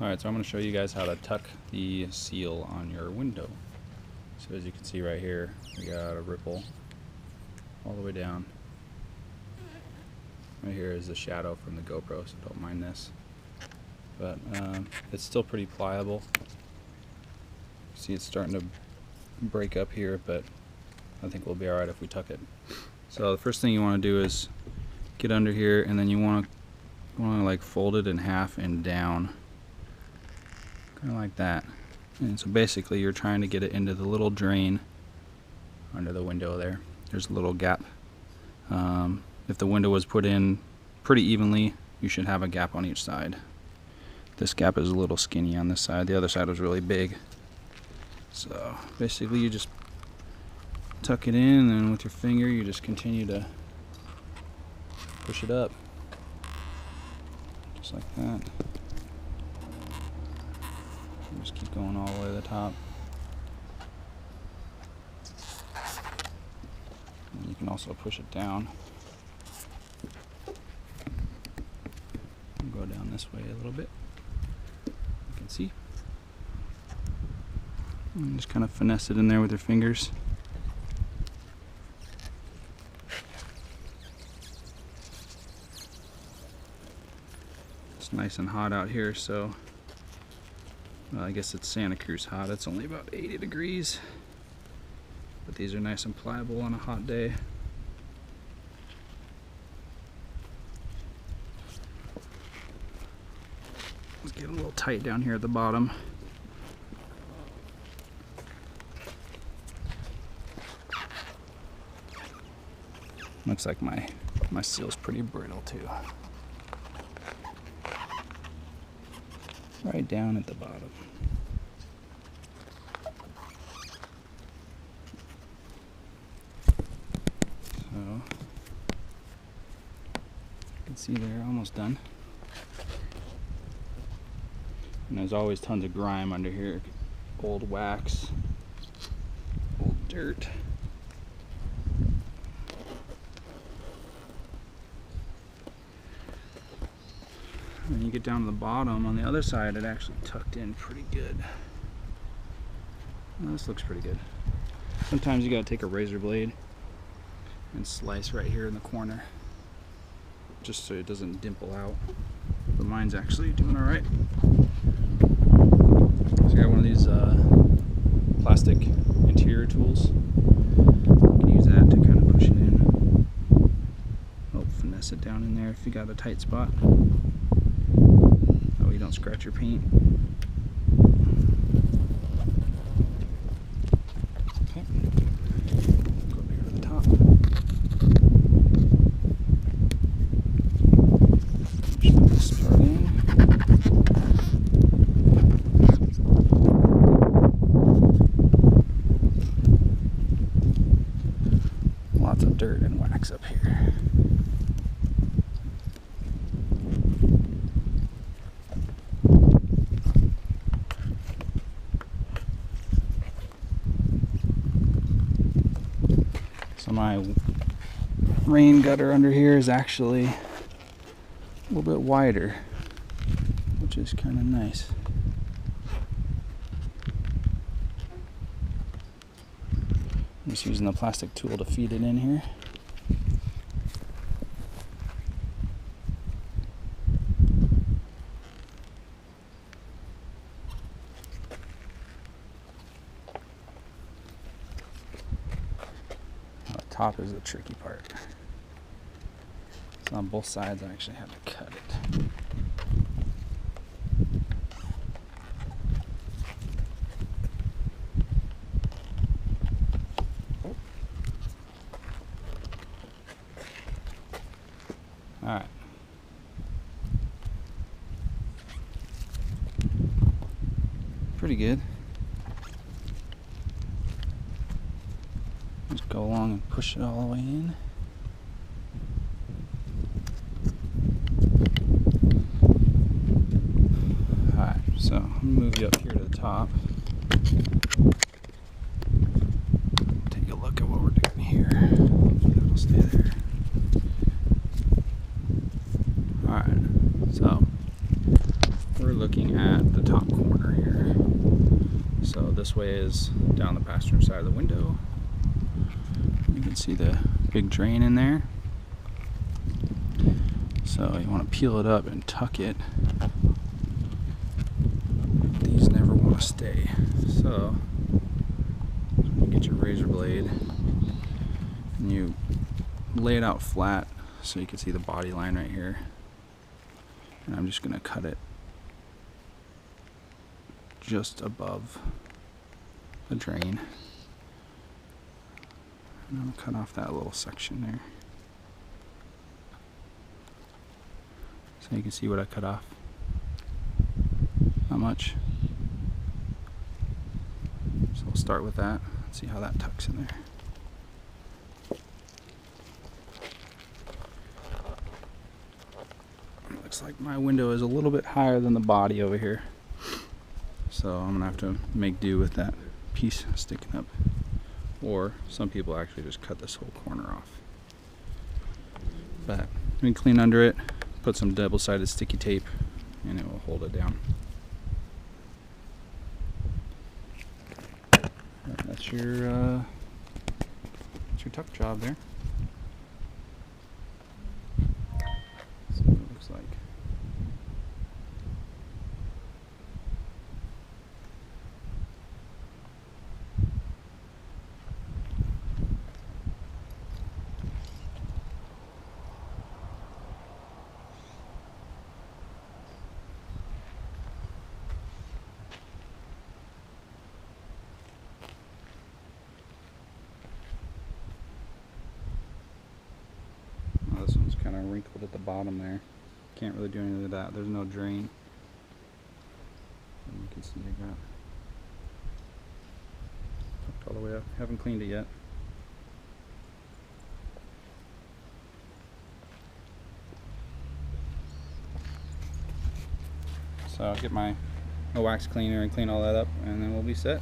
Alright, so I'm going to show you guys how to tuck the seal on your window. So as you can see right here, we got a ripple all the way down. Right here is the shadow from the GoPro, so don't mind this. But it's still pretty pliable. See, it's starting to break up here, but I think we'll be alright if we tuck it. So the first thing you want to do is get under here, and then you want to like fold it in half and down, kind of like that. And so basically you're trying to get it into the little drain under the window there. There's a little gap. If the window was put in pretty evenly, you should have a gap on each side. This gap is a little skinny on this side. The other side was really big. So basically you just tuck it in, and then with your finger you just continue to push it up. Just like that. And just keep going all the way to the top. And you can also push it down. Go down this way a little bit. You can see. And just kind of finesse it in there with your fingers. It's nice and hot out here, so well, I guess it's Santa Cruz hot. It's only about 80 degrees. But these are nice and pliable on a hot day. Let's get a little tight down here at the bottom. Looks like my seal's pretty brittle too. Right down at the bottom. So you can see they're almost done. And there's always tons of grime under here. Old wax, old dirt. When you get down to the bottom, on the other side, it actually tucked in pretty good. Well, this looks pretty good. Sometimes you gotta take a razor blade and slice right here in the corner, just so it doesn't dimple out. But mine's actually doing all right. So I got one of these plastic interior tools. You can use that to kind of push it in. Help finesse it down in there if you got a tight spot. That way you don't scratch your paint. Okay. Go up here to the top. Just put this part in. Lots of dirt and wax up here. So my rain gutter under here is actually a little bit wider, which is kind of nice. I'm just using the plastic tool to feed it in here. The top is the tricky part. So on both sides I actually have to cut it. Alright. Pretty good. Just go along and push it all the way in. Alright, so I'm gonna move you up here to the top. Take a look at what we're doing here. That'll stay there. Alright, so we're looking at the top corner here. So this way is down the passenger side of the window. You can see the big drain in there. So you want to peel it up and tuck it. These never want to stay. So you get your razor blade and you lay it out flat so you can see the body line right here. And I'm just going to cut it just above the drain. And I'm going to cut off that little section there. So you can see what I cut off. Not much. So we'll start with that and see how that tucks in there. Looks like my window is a little bit higher than the body over here. So I'm gonna have to make do with that piece sticking up. Or some people actually just cut this whole corner off. But we can clean under it, put some double-sided sticky tape, and it will hold it down. That's your tuck job there. See what it looks like. This one's kind of wrinkled at the bottom there. Can't really do anything with that. There's no drain. And you can see I got tucked all the way up. Haven't cleaned it yet. So I'll get my wax cleaner and clean all that up, and then we'll be set.